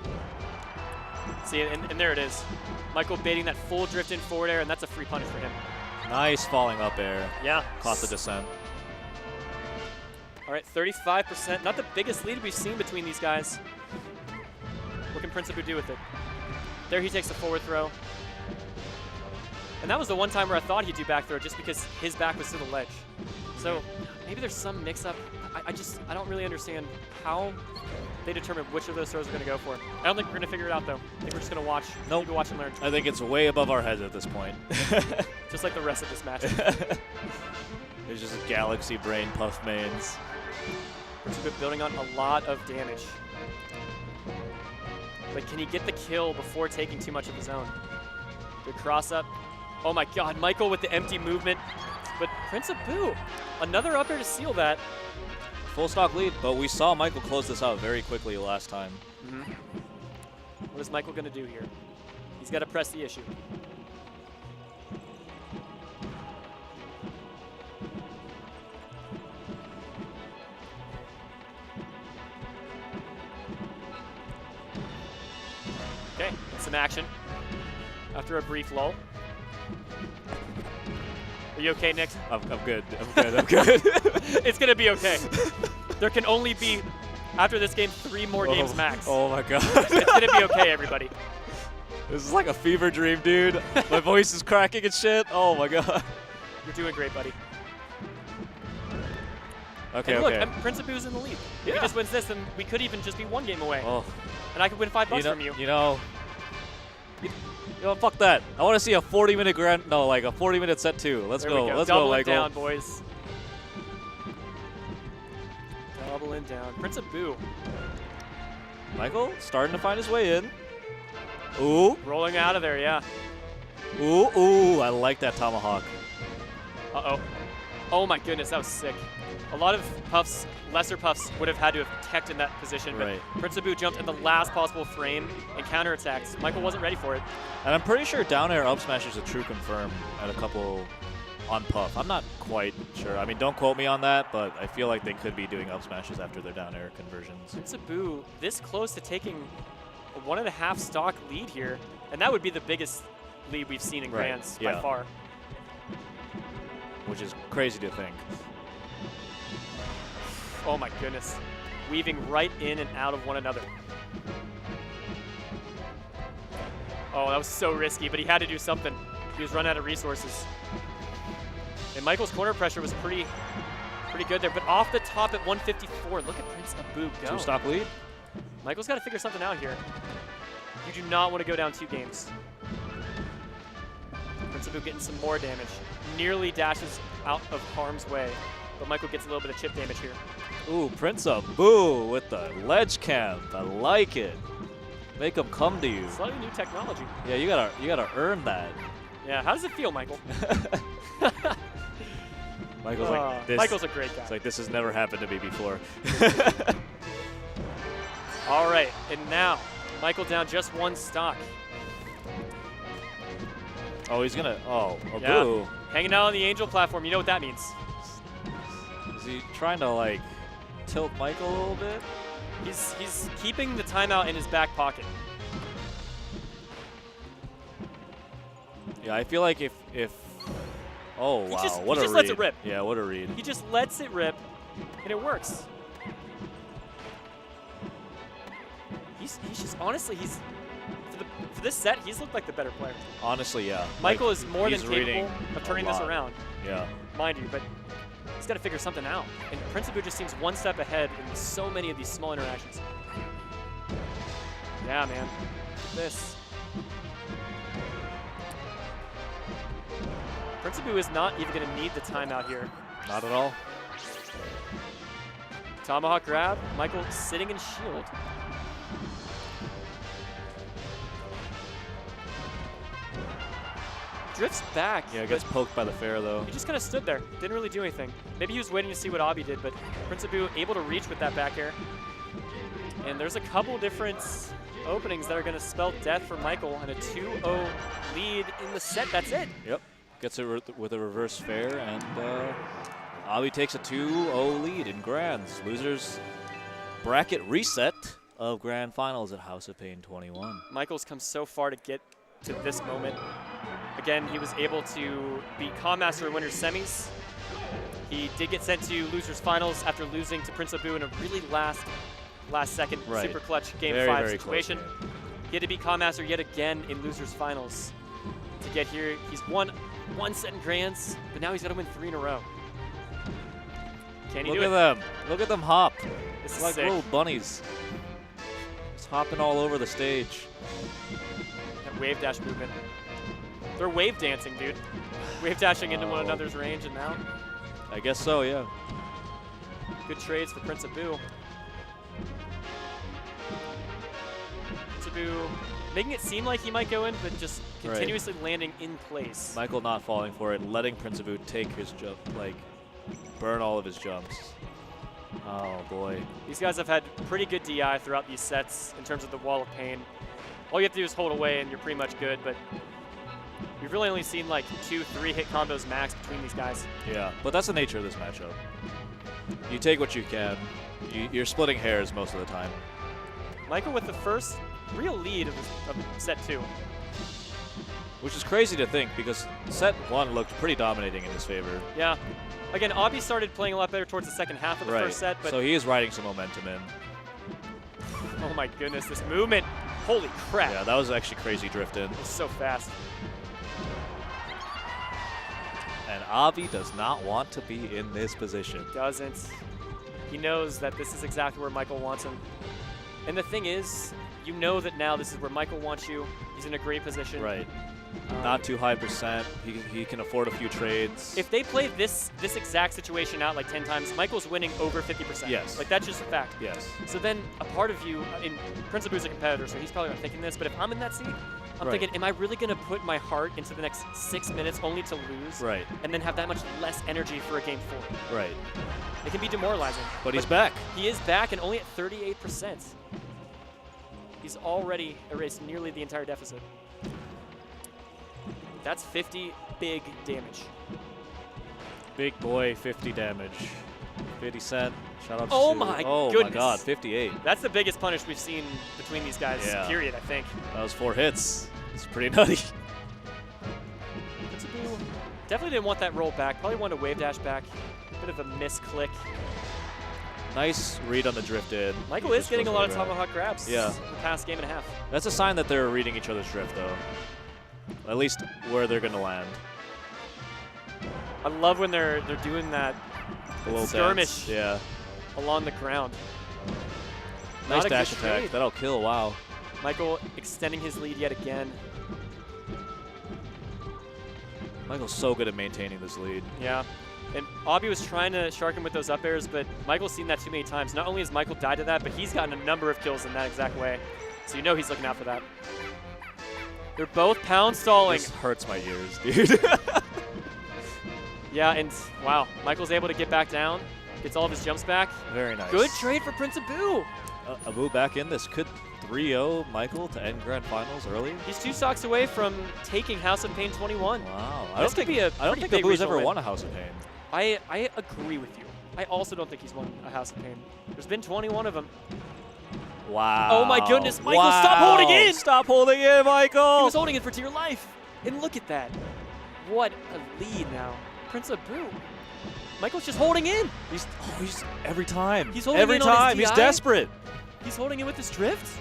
See, and there it is. Michael baiting that full drift in forward air, and that's a free punish for him. Nice falling up air. Yeah. Caught the descent. All right, 35%. Not the biggest lead we've seen between these guys. What can Prince Abu do with it? There he takes the forward throw. And that was the one time where I thought he'd do back throw just because his back was to the ledge. So maybe there's some mix-up. I don't really understand how they determine which of those throws we're going to go for. I don't think we're going to figure it out, though. I think we're just going to watch. Nope. Maybe watch and learn. I think it's way above our heads at this point. Just like the rest of this match. There's just galaxy brain puff mains. Prince Abu building on a lot of damage. But can he get the kill before taking too much of his own? Good cross up. Oh my god, Michael with the empty movement. But Prince Abu, another up air to seal that. Full stock lead, but we saw Michael close this out very quickly last time. What is Michael going to do here? He's got to press the issue. Okay, some action after a brief lull. Are you okay, Nick? I'm good. I'm good. It's going to be okay. There can only be, after this game, 3 more games max. Oh my god. It's going to be okay, everybody. This is like a fever dream, dude. My voice is cracking and shit. Oh my god. You're doing great, buddy. Okay, and look, okay. Prince Abu's in the lead. If Yeah. he just wins this, then we could even just be 1 game away. Oh. And I could win $5 from you. You know, fuck that. I want to see a 40-minute like a 40-minute set 2. Let's There go. we go. Let's Double go, it Michael. down, boys. Doubling down. Prince Abu Michael starting to find his way in. Ooh. rolling out of there, yeah. Ooh. I like that tomahawk. Uh-oh. Oh my goodness, that was sick. A lot of puffs, lesser puffs, would have had to have teched in that position, but Right. Prince Abu jumped in the last possible frame and counterattacked. Michael wasn't ready for it. And I'm pretty sure down air up smash is a true confirm at a couple on puff. I'm not quite sure. I mean, don't quote me on that, but I feel like they could be doing up smashes after their down air conversions. Prince Abu this close to taking a 1.5 stock lead here, and that would be the biggest lead we've seen in Right, Grands by yeah. far. Which is crazy to think. Oh my goodness. Weaving right in and out of one another. Oh, that was so risky, but he had to do something. He was running out of resources. And Michael's corner pressure was pretty good there, but off the top at 154. Look at Prince Abu go. 2 stock lead. Michael's got to figure something out here. You do not want to go down 2 games. Prince Abu getting some more damage. Nearly dashes out of harm's way, but Michael gets a little bit of chip damage here. Ooh, Prince Abu with the ledge camp. I like it. Make them come to you. Slightly new technology. Yeah, you gotta earn that. Yeah, how does it feel, Michael? Michael's like this. Michael's a great guy. It's like this has never happened to me before. All right, and now Michael down just 1 stock. Oh, he's gonna. Oh, Abu. Yeah. Hanging out on the Angel platform. You know what that means. Is he trying to like tilt Michael a little bit? He's keeping the timeout in his back pocket. Yeah, I feel like if oh He wow, just- what he a just read. lets it rip. Yeah, what a read. He just lets it rip, and it works. He's just honestly for this set he's looked like the better player. Honestly, yeah. Michael Like, is more than he's reading capable of a turning this lot. around, Yeah. mind you, but he's got to figure something out. And Prince Abu just seems 1 step ahead in so many of these small interactions. Yeah, man. This. Prince Abu is not even going to need the timeout here. Not at all. Tomahawk grab. Michael sitting in shield. Drifts back. Yeah, but gets poked by the fair though. he just kind of stood there. Didn't really do anything. Maybe he was waiting to see what Abi did, but Prince Abu able to reach with that back air. And there's a couple different openings that are going to spell death for Michael, and a 2-0 lead in the set. That's it. Yep. Gets it with a reverse fair, and Abi takes a 2-0 lead in Grands. Losers bracket reset of Grand Finals at House of Pain 21. Michael's come so far to get to this moment. Again, he was able to beat Commaster in Winners Semis. He did get sent to Losers Finals after losing to Prince Abu in a really last second super clutch Game 5 situation. He had to beat Commaster yet again in Losers Finals to get here. He's won one set in Grands, but now he's got to win 3 in a row. Can he do it? Look at them. Look at them hop. This is like sick. little bunnies. Just hopping all over the stage. That wave dash movement. They're wave dancing, dude. Wave dashing into one another's range and now. I guess so, yeah. Good trades for Prince Abu. Prince Abu making it seem like he might go in, but just continuously landing in place. Michael not falling for it, letting Prince Abu take his jump, like burn all of his jumps. Oh boy. These guys have had pretty good DI throughout these sets in terms of the wall of pain. All you have to do is hold away and you're pretty much good, but we've really only seen like 2-3 hit combos max between these guys. Yeah, but that's the nature of this matchup. You take what you can. You're splitting hairs most of the time. Michael with the first real lead of set 2. Which is crazy to think because set 1 looked pretty dominating in his favor. Yeah. Again, Abi started playing a lot better towards the second half of the first set. But so he is riding some momentum in. Oh my goodness, this movement. Holy crap. Yeah, that was actually crazy drift in. It was so fast. And Avi does not want to be in this position. Doesn't. He knows that this is exactly where Michael wants him. And the thing is, you know that now this is where Michael wants you. He's in a great position. Right. Not too high percent. He can afford a few trades. If they play this exact situation out like 10 times, Michael's winning over 50%. Yes. Like, that's just a fact. Yes. So then a part of you, in Prince Abu's a competitor, so he's probably not thinking this, but if I'm in that seat, I'm thinking, am I really going to put my heart into the next 6 minutes only to lose? Right. And then have that much less energy for a Game 4? Right. It can be demoralizing. But he's back. He is back and only at 38%. He's already erased nearly the entire deficit. That's 50 big damage. Big boy, 50 damage. 50 cent. Shout out to Oh my Oh goodness. my god, 58. That's the biggest punish we've seen between these guys, period, I think. That was 4 hits. It's pretty nutty. Definitely didn't want that roll back. Probably wanted a wave dash back. Bit of a misclick. Nice read on the drift in. Michael is getting a lot of tomahawk grabs in the past game and a half. That's a sign that they're reading each other's drift, though. At least where they're going to land. I love when they're doing that skirmish along the ground. Nice dash attack. That'll kill. Wow. Michael extending his lead yet again. Michael's so good at maintaining this lead. Yeah. And Abi was trying to shark him with those up airs, but Michael's seen that too many times. Not only has Michael died to that, but he's gotten a number of kills in that exact way. So you know he's looking out for that. They're both pound stalling. This hurts my ears, dude. Yeah, and wow, Michael's able to get back down, gets all of his jumps back. Very nice. Good trade for Prince Abu. Abu back in this. Could 3-0 Michael to end Grand Finals early? He's 2 stocks away from taking House of Pain 21. Wow. I don't think Abu's ever won a House of Pain. I agree with you. I also don't think he's won a House of Pain. There's been 21 of them. Wow. Oh my goodness, Michael, stop holding in! Stop holding in, Michael! He was holding it for dear life. And look at that. What a lead now. Prince Abu. Michael's just holding in. He's every time. He's holding every in time. on his He's DI. desperate. He's holding in with his drift.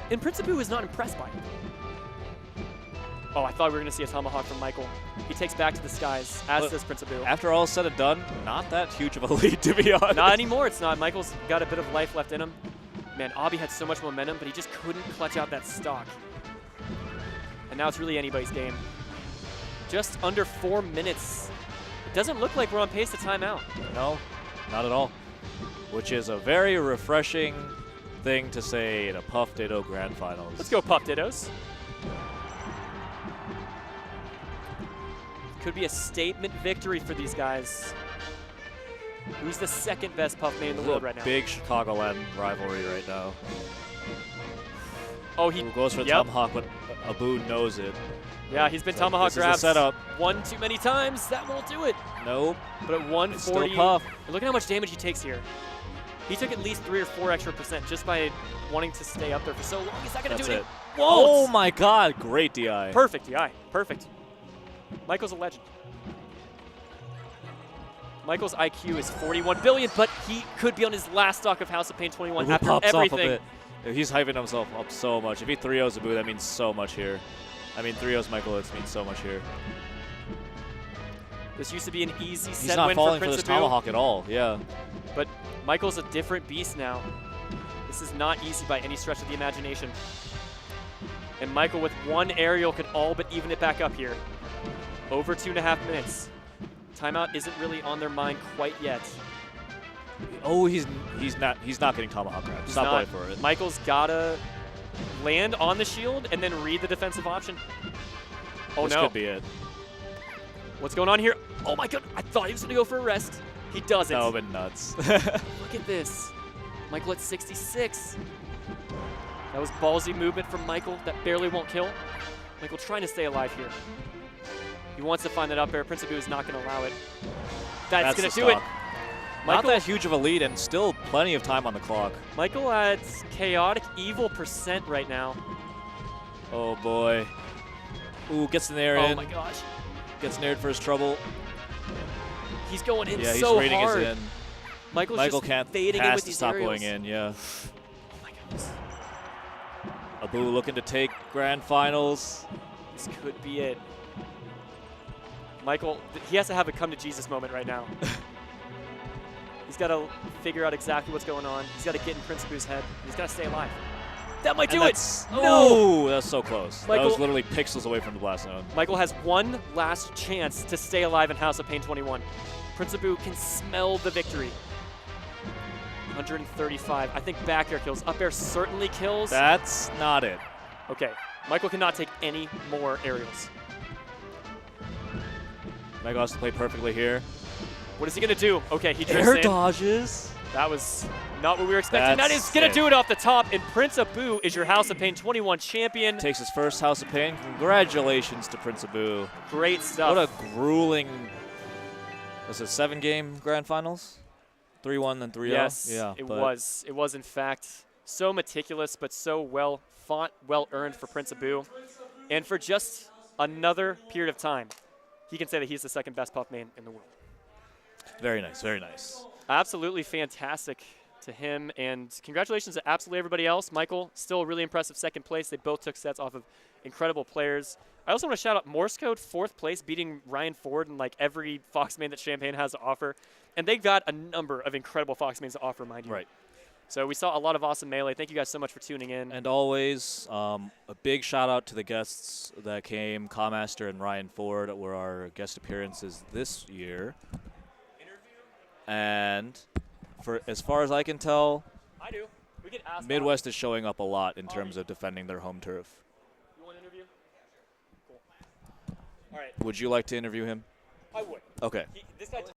And Prince Abu is not impressed by it. Oh, I thought we were going to see a tomahawk from Michael. He takes back to the skies, as does Prince Abu. After all is said and done, not that huge of a lead, to be honest. Not anymore, it's not. Michael's got a bit of life left in him. Man, Abi had so much momentum, but he just couldn't clutch out that stock. And now it's really anybody's game. Just under 4 minutes. It doesn't look like we're on pace to time out. No, not at all. Which is a very refreshing thing to say in a Puff Ditto Grand Finals. Let's go, Puff Dittos. Could be a statement victory for these guys. Who's the second best Puff main in the This is world a right now? big Chicagoland rivalry right now. Oh, he Who goes for the yep. tomahawk, but Abu knows it. Yeah, he's been So tomahawk this is the grabs setup. one too many times. That won't do it. Nope. But at It's 140, still Puff. look at how much damage he takes here. He took at least 3 or 4 extra % just by wanting to stay up there for so long. He's not going to That's do it. Won't. Oh my God! Great DI. Perfect DI. Perfect. Michael's a legend. Michael's IQ is 41 billion, but he could be on his last stock of House of Pain 21 Abu after pops everything. off a bit. Yeah, he's hyping himself up so much. If he 3-0s Abu, that means so much here. I mean, 3-0s Michael, it means so much here. This used to be an easy He's set not win falling for for Prince this Abu, tomahawk at all. Yeah. but Michael's a different beast now. This is not easy by any stretch of the imagination. And Michael with one aerial could all but even it back up here. Over 2.5 minutes. Timeout isn't really on their mind quite yet. Oh, he's not getting tomahawk grab. He's Stop not. playing for it. Michael's gotta land on the shield and then read the defensive option. Oh This no. could be it. What's going on here? Oh my god, I thought he was gonna go for a rest. He doesn't. That would have been nuts. Look at this. Michael at 66. That was ballsy movement from Michael that barely won't kill. Michael trying to stay alive here. He wants to find that up air. Prince Abu is not going to allow it. That's going to the do it. stock. Not Michael, that huge of a lead and still plenty of time on the clock. Michael at chaotic evil % right now. Oh boy. Ooh, gets in there Oh in. my gosh. Gets nared for his trouble. He's going in Yeah, so he's rating hard. his in. Michael's Michael just can't fading in has with to these stop aerials. going in, yeah. Oh my goodness. Abu looking to take grand finals. This could be it. Michael, he has to have a come to Jesus moment right now. He's got to figure out exactly what's going on. He's got to get in Prince Abu's head. He's got to stay alive. That might do it. No, No. that's so close. Michael- That was literally pixels away from the blast zone. Michael has one last chance to stay alive in House of Pain 21. Prince Abu can smell the victory. 135. I think back air kills. Up air certainly kills. That's not it. Okay. Michael cannot take any more aerials. Michael has to play perfectly here. What is he going to do? Okay, he drifts Air in. dodges. That was not what we were expecting. That That's is going to it. do it off the top, and Prince Abu is your House of Pain 21 champion. Takes his first House of Pain. Congratulations to Prince Abu. Great stuff. What a grueling, was it 7-game grand finals? 3-1 then 3-0? Yes, Yeah, it but was. It was, in fact, so meticulous, but so well fought, well earned for Prince Abu. And for just another period of time, he can say that he's the second best Puff main in the world. Very nice, very nice. Absolutely fantastic to him, and congratulations to absolutely everybody else. Michael, still a really impressive second place. They both took sets off of incredible players. I also want to shout out Morse Code, 4th place, beating Ryan Ford in like every Fox main that Champagne has to offer. And they've got a number of incredible Fox mains to offer, mind you. Right. So we saw a lot of awesome Melee. Thank you guys so much for tuning in. And always, a big shout out to the guests that came. Kamaster and Ryan Ford were our guest appearances this year. And for as far as I can tell, I do. We get asked Midwest is showing up a lot in terms of defending their home turf. You want to interview? Cool. All right. Would you like to interview him? I would. Okay. This guy